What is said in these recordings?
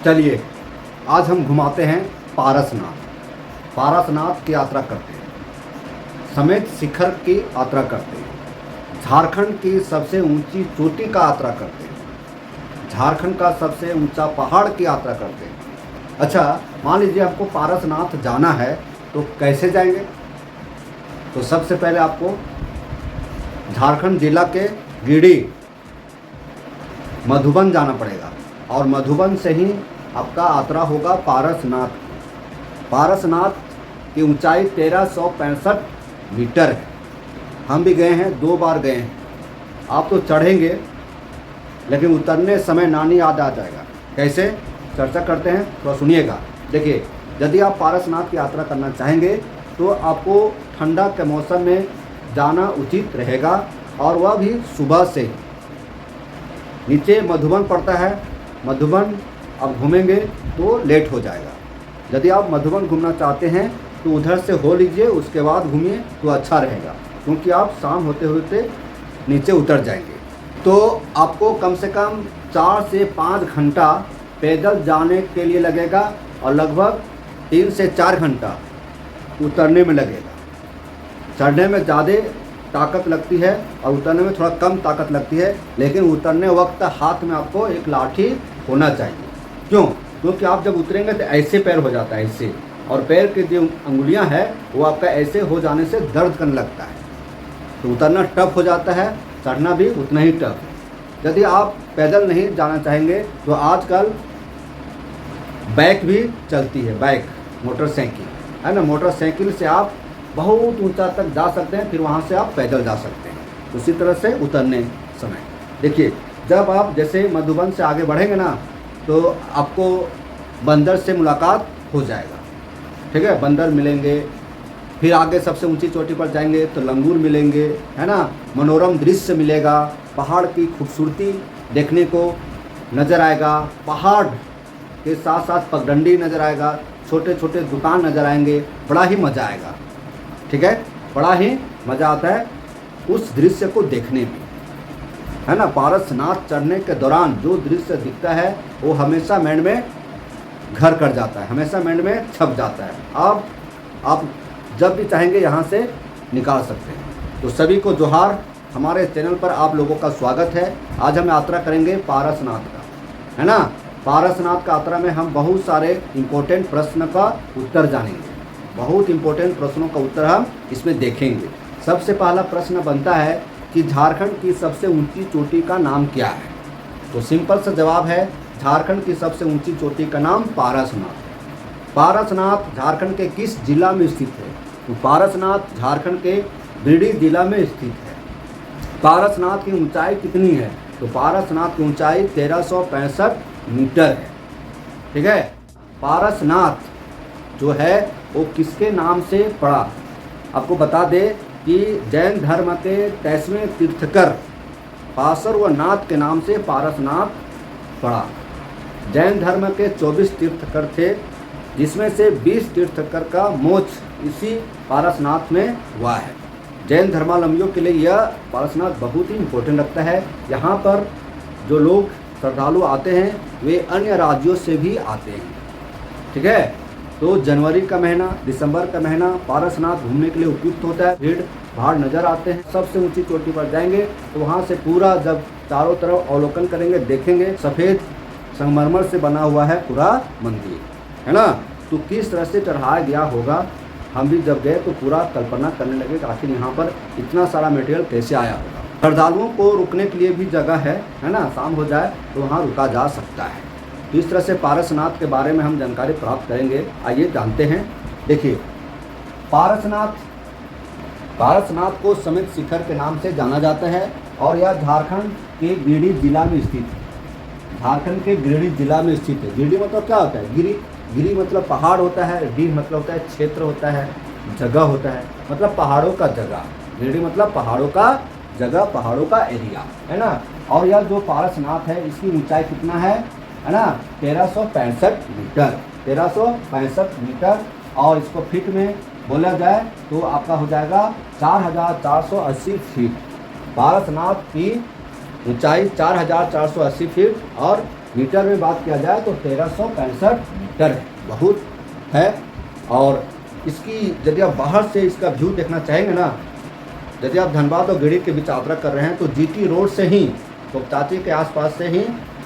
चलिए आज हम घुमाते हैं पारसनाथ। पारसनाथ की यात्रा करते हैं, समेत शिखर की यात्रा करते हैं, झारखंड की सबसे ऊंची चोटी का यात्रा करते हैं, झारखंड का सबसे ऊंचा पहाड़ की यात्रा करते हैं। अच्छा, मान लीजिए आपको पारसनाथ जाना है तो कैसे जाएंगे? तो सबसे पहले आपको झारखंड जिला के गिरिडीह मधुबन जाना पड़ेगा और मधुबन से ही आपका यात्रा होगा पारसनाथ। पारसनाथ की ऊंचाई 1365 मीटर है। हम भी गए हैं, 2 बार गए हैं। आप तो चढ़ेंगे लेकिन उतरने समय नानी याद आ जाएगा। कैसे? चर्चा करते हैं, थोड़ा सुनिएगा। देखिए, यदि आप पारसनाथ की यात्रा करना चाहेंगे तो आपको ठंडा के मौसम में जाना उचित रहेगा और वह भी सुबह से। नीचे मधुबन पड़ता है, मधुबन आप घूमेंगे तो लेट हो जाएगा। यदि आप मधुबन घूमना चाहते हैं तो उधर से हो लीजिए, उसके बाद घूमिए तो अच्छा रहेगा, क्योंकि आप शाम होते होते नीचे उतर जाएंगे। तो आपको कम से कम 4 से 5 घंटा पैदल जाने के लिए लगेगा और लगभग 3 से 4 घंटा उतरने में लगेगा। चढ़ने में ज़्यादा ताकत लगती है और उतरने में थोड़ा कम ताकत लगती है, लेकिन उतरने वक्त हाथ में आपको एक लाठी होना चाहिए। क्यों? क्योंकि आप जब उतरेंगे तो ऐसे पैर हो जाता है, ऐसे, और पैर की जो अंगुलियां हैं वो आपका ऐसे हो जाने से दर्द करने लगता है, तो उतरना टफ हो जाता है, चढ़ना भी उतना ही टफ है। यदि आप पैदल नहीं जाना चाहेंगे तो आजकल बाइक भी चलती है, बाइक, मोटरसाइकिल है ना। मोटरसाइकिल से आप बहुत ऊंचा तक जा सकते हैं, फिर वहाँ से आप पैदल जा सकते हैं। उसी तरह से उतरने समय देखिए, जब आप जैसे मधुबन से आगे बढ़ेंगे ना तो आपको बंदर से मुलाकात हो जाएगा, ठीक है। बंदर मिलेंगे, फिर आगे सबसे ऊंची चोटी पर जाएंगे तो लंगूर मिलेंगे, है ना। मनोरम दृश्य मिलेगा, पहाड़ की खूबसूरती देखने को नज़र आएगा, पहाड़ के साथ साथ पगडंडी नज़र आएगा, छोटे छोटे दुकान नज़र आएंगे, बड़ा ही मज़ा आएगा, ठीक है। बड़ा ही मज़ा आता है उस दृश्य को देखने में, है ना। पारसनाथ चढ़ने के दौरान जो दृश्य दिखता है वो हमेशा माइंड में घर कर जाता है, हमेशा माइंड में छप जाता है। आप जब भी चाहेंगे यहाँ से निकाल सकते हैं। तो सभी को जोहार, हमारे चैनल पर आप लोगों का स्वागत है। आज हम यात्रा करेंगे पारसनाथ का, है ना। पारसनाथ का यात्रा में हम बहुत सारे इम्पोर्टेंट प्रश्न का उत्तर जानेंगे, बहुत इम्पोर्टेंट प्रश्नों का उत्तर हम इसमें देखेंगे। सबसे पहला प्रश्न बनता है कि झारखंड की सबसे ऊंची चोटी का नाम क्या है? तो सिंपल सा जवाब है, झारखंड की सबसे ऊंची चोटी का नाम पारसनाथ। पारसनाथ झारखंड के किस जिला में स्थित है? तो पारसनाथ झारखंड के गिरिडीह जिला में स्थित है। पारसनाथ की ऊंचाई कितनी है? तो पारसनाथ की ऊंचाई 1365 मीटर है, ठीक है। पारसनाथ जो है वो किसके नाम से पड़ा? आपको बता दे कि जैन धर्म के 23वें तीर्थकर पार्श्व व नाथ के नाम से पारसनाथ पड़ा। जैन धर्म के 24 तीर्थकर थे, जिसमें से 20 तीर्थकर का मोक्ष इसी पारसनाथ में हुआ है। जैन धर्मावलंबियों के लिए यह पारसनाथ बहुत ही इम्पोर्टेंट रखता है। यहाँ पर जो लोग श्रद्धालु आते हैं वे अन्य राज्यों से भी आते हैं, ठीक है। तो जनवरी का महीना, दिसंबर का महीना पारसनाथ घूमने के लिए उपयुक्त होता है। भीड़ भाड़ नज़र आते हैं। सबसे ऊंची चोटी पर जाएंगे तो वहाँ से पूरा जब चारों तरफ अवलोकन करेंगे, देखेंगे सफ़ेद संगमरमर से बना हुआ है पूरा मंदिर, है ना। तो किस तरह से चढ़ाया गया होगा, हम भी जब गए तो पूरा कल्पना करने लगे कि आखिर यहाँ पर इतना सारा मटेरियल कैसे आया होगा। श्रद्धालुओं को रुकने के लिए भी जगह है ना। शाम हो जाए तो वहाँ रुका जा सकता है। तो इस तरह से पारसनाथ के बारे में हम जानकारी प्राप्त करेंगे। आइए जानते हैं। देखिए, पारसनाथ को समेत शिखर के नाम से जाना जाता है और यह झारखंड के गिरिडीह जिला में स्थित है। झारखंड के गिरिडीह जिला में स्थित है। गिरिडीह मतलब क्या होता है? गिरी मतलब पहाड़ होता है, डीह मतलब होता है क्षेत्र होता है, जगह होता है, मतलब पहाड़ों का जगह। गिरिडीह मतलब पहाड़ों का जगह, पहाड़ों का एरिया, है ना। और यह जो पारसनाथ है इसकी ऊंचाई कितना है ना? 1365 मीटर, 1365 मीटर। और इसको फीट में बोला जाए तो आपका हो जाएगा 4480 फीट। पारसनाथ की ऊंचाई 4480 फीट और मीटर में बात किया जाए तो 1365 मीटर है, बहुत है। और इसकी यदि आप बाहर से इसका व्यू देखना चाहेंगे ना, यदि आप धनबाद और गिरिडीह के बीच यात्रा कर रहे हैं तो जीटी रोड से ही, तोपचांची के आसपास से ही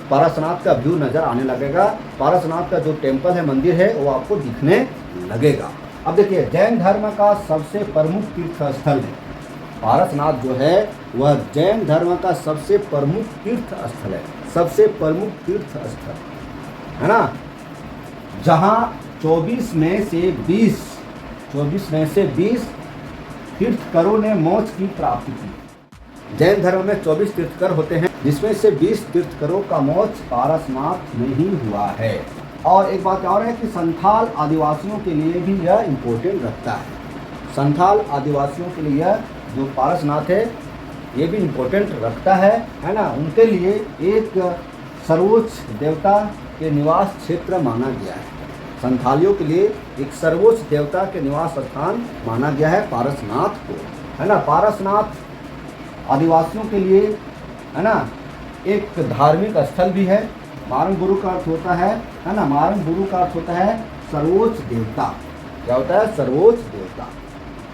पारसनाथ का व्यू नज़र आने लगेगा। पारसनाथ का जो टेम्पल है, मंदिर है, वो आपको दिखने लगेगा। अब देखिए, जैन धर्म का सबसे प्रमुख तीर्थ स्थल है पारसनाथ जो है, वह जैन धर्म का सबसे प्रमुख तीर्थ स्थल है, सबसे प्रमुख तीर्थ स्थल है ना, जहाँ 24 में से 20 तीर्थकरों ने मोक्ष की प्राप्ति की। जैन धर्म में 24 तीर्थकर होते हैं, जिसमें से 20 तीर्थकरों का मोक्ष पारसनाथ में ही हुआ है। और एक बात और है कि संथाल आदिवासियों के लिए भी यह इम्पोर्टेंट रखता है। संथाल आदिवासियों के लिए जो पारसनाथ है, ये भी इम्पोर्टेंट रखता है ना। उनके लिए एक सर्वोच्च देवता के निवास क्षेत्र माना गया है। संथालियों के लिए एक सर्वोच्च देवता के निवास स्थान माना गया है पारसनाथ को, है ना। पारसनाथ आदिवासियों के लिए, है ना, एक धार्मिक स्थल भी है। मारंग गुरु का अर्थ होता है ना, मारंग गुरु का अर्थ होता है सर्वोच्च देवता। क्या होता है? सर्वोच्च देवता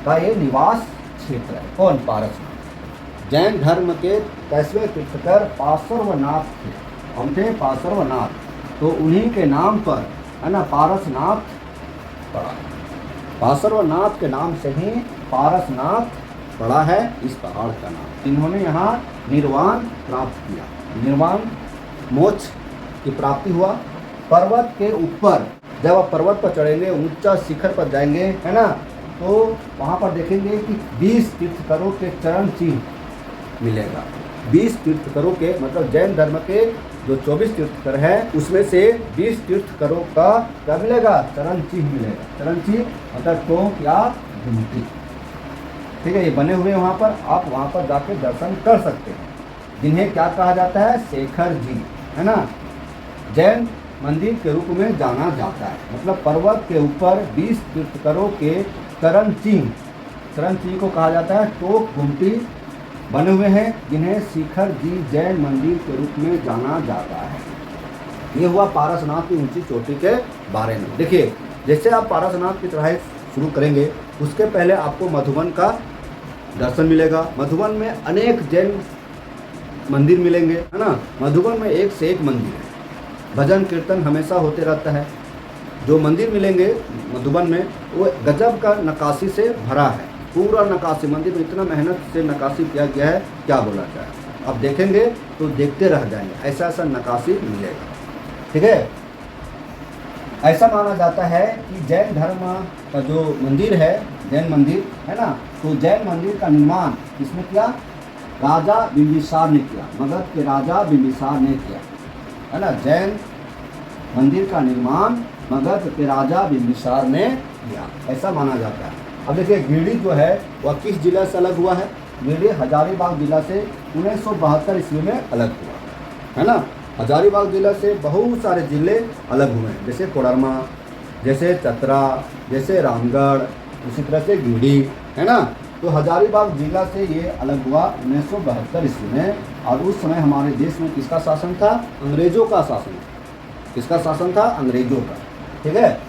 का ये निवास क्षेत्र है। कौन? पारसनाथ। जैन धर्म के 23वें तीर्थकर पार्श्वनाथ थे, हम थे पार्श्वनाथ, तो उन्हीं के नाम पर, है ना, पारसनाथ पड़ा। पार्श्वनाथ के नाम से ही पारसनाथ पड़ा है इस पहाड़ का नाम। इन्होंने यहाँ निर्वाण प्राप्त किया, निर्वाण मोक्ष की प्राप्ति हुआ। पर्वत के ऊपर जब आप पर्वत पर चढ़ेंगे, ऊंचा शिखर पर जाएंगे, है ना, तो वहाँ पर देखेंगे कि 20 तीर्थकरों के चरण चिन्ह मिलेगा। 20 तीर्थकरों के, मतलब जैन धर्म के जो 24 तीर्थकर हैं, उसमें से 20 तीर्थकरों का क्या मिलेगा? चरण चिन्ह मिलेगा। चरण चिन्ह मतलब टोंक या घुमटी, ठीक है, ये बने हुए वहाँ पर, आप वहाँ पर जाके दर्शन कर सकते हैं, जिन्हें क्या कहा जाता है? शेखर जी, है ना, जैन मंदिर के रूप में जाना जाता है। मतलब पर्वत के ऊपर 20 तीर्थकरों के चरण चिन्ह को कहा जाता है टोक घुमटी बने हुए हैं, जिन्हें शिखर जी जैन मंदिर के रूप में जाना जाता है। ये हुआ पारसनाथ की ऊंची चोटी के बारे में। देखिए, जैसे आप पारसनाथ की चढ़ाई शुरू करेंगे, उसके पहले आपको मधुबन का दर्शन मिलेगा। मधुबन में अनेक जैन मंदिर मिलेंगे, है ना। मधुबन में एक से एक मंदिर है, भजन कीर्तन हमेशा होते रहता है। जो मंदिर मिलेंगे मधुबन में, वो गजब का नक्काशी से भरा है। पूरा नक्काशी, मंदिर में इतना मेहनत से नक्काशी किया गया है, क्या बोला जाए। अब देखेंगे तो देखते रह जाएंगे, ऐसा ऐसा नक्काशी मिलेगा, ठीक है। ऐसा माना जाता है कि जैन धर्म का जो मंदिर है, जैन मंदिर है ना, तो जैन मंदिर का निर्माण किसने किया? राजा बिंबिसार ने किया, मगध के राजा बिंबिसार ने किया, है ना। जैन मंदिर का निर्माण मगध के राजा बिंबिसार ने किया, ऐसा माना जाता है। अब देखिए, गिरिडीह जो है वह किस जिला से अलग हुआ है? गिरिडीह हजारीबाग जिला से 1972 ईस्वी में अलग हुआ, है ना। हजारीबाग जिला से बहुत सारे जिले अलग हुए हैं, जैसे कोडरमा, जैसे चतरा, जैसे रामगढ़, उसी तरह से गिरिडीह, है ना। तो हजारीबाग जिला से ये अलग हुआ 1972 ईस्वी में। और उस समय हमारे देश में किसका शासन था? अंग्रेजों का शासन। किसका शासन था? अंग्रेजों का, ठीक है।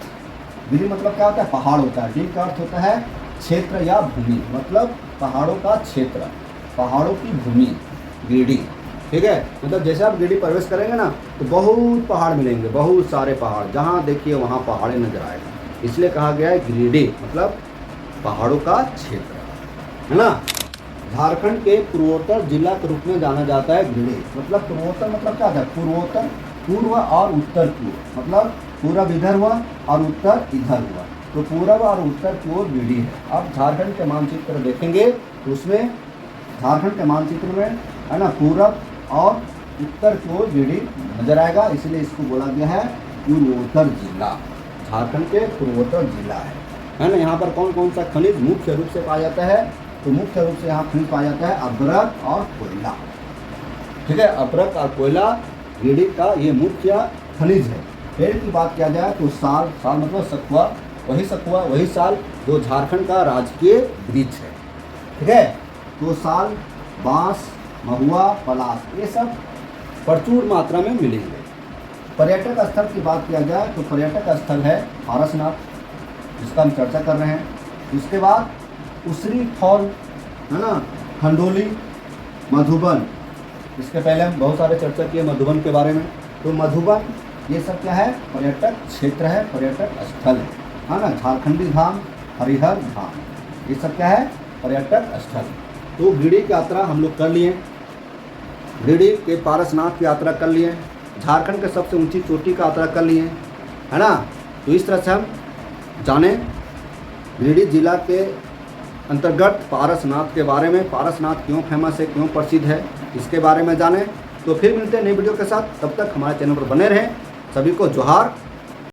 गिरिडीह मतलब क्या होता है? पहाड़ होता है। गिरिडीह का अर्थ होता है क्षेत्र या भूमि, मतलब पहाड़ों का क्षेत्र, पहाड़ों की भूमि, गिरिडीह, ठीक है। मतलब जैसे आप गिरिडीह प्रवेश करेंगे ना, तो बहुत पहाड़ मिलेंगे, बहुत सारे पहाड़, जहाँ देखिए वहाँ पहाड़े नजर आएगा, इसलिए कहा गया है गिरिडीह मतलब पहाड़ों का क्षेत्र, है ना। झारखंड के पूर्वोत्तर जिला के रूप में जाना जाता है गिरिडीह। मतलब पूर्वोत्तर मतलब क्या था? पूर्वोत्तर, पूर्व और उत्तर की ओर, मतलब पूर्व इधर हुआ और उत्तर इधर हुआ, तो पूर्व और उत्तर की ओर गिरिडीह है। अब झारखंड के मानचित्र देखेंगे तो उसमें झारखंड के मानचित्र में, है ना, पूर्व और उत्तर की ओर गिरिडीह नजर आएगा, इसलिए इसको बोला गया है पूर्वोत्तर जिला। झारखंड के पूर्वोत्तर जिला है ना। यहाँ पर कौन कौन सा खनिज मुख्य रूप से पाया जाता है? तो मुख्य रूप से यहाँ खनिज पाया जाता है अभ्रक और कोयला, ठीक है। अभ्रक और कोयला गिरिडीह का ये मुख्य खनिज है। पेड़ की बात किया जाए तो साल मतलब सखुआ, वही साल जो झारखंड का राजकीय वृक्ष है, ठीक है। तो साल, बांस, महुआ, पलाश, ये सब प्रचुर मात्रा में मिलेंगे, पर्यटक स्थल की बात किया जाए तो पर्यटक स्थल है पारसनाथ, जिसका हम चर्चा कर रहे हैं। इसके बाद उसरी फॉल है ना, खंडोली, मधुबन। इसके पहले हम बहुत सारे चर्चा किए मधुबन के बारे में। तो मधुबन ये सब क्या है, पर्यटक क्षेत्र है, पर्यटक स्थल है ना। झारखंडी धाम, हरिहर धाम, ये सब क्या है, पर्यटक स्थल। तो गिरिडीह की यात्रा हम लोग कर लिए, गिरिडीह के पारसनाथ की यात्रा कर लिए, झारखंड के सबसे ऊंची चोटी का यात्रा कर लिए, है ना। तो इस तरह से हम जाने गिरिडीह जिला के अंतर्गत पारसनाथ के बारे में, पारसनाथ क्यों फेमस है, क्यों प्रसिद्ध है, इसके बारे में जाने। तो फिर मिलते हैं नई वीडियो के साथ, तब तक हमारे चैनल पर बने रहें। सभी को जोहार।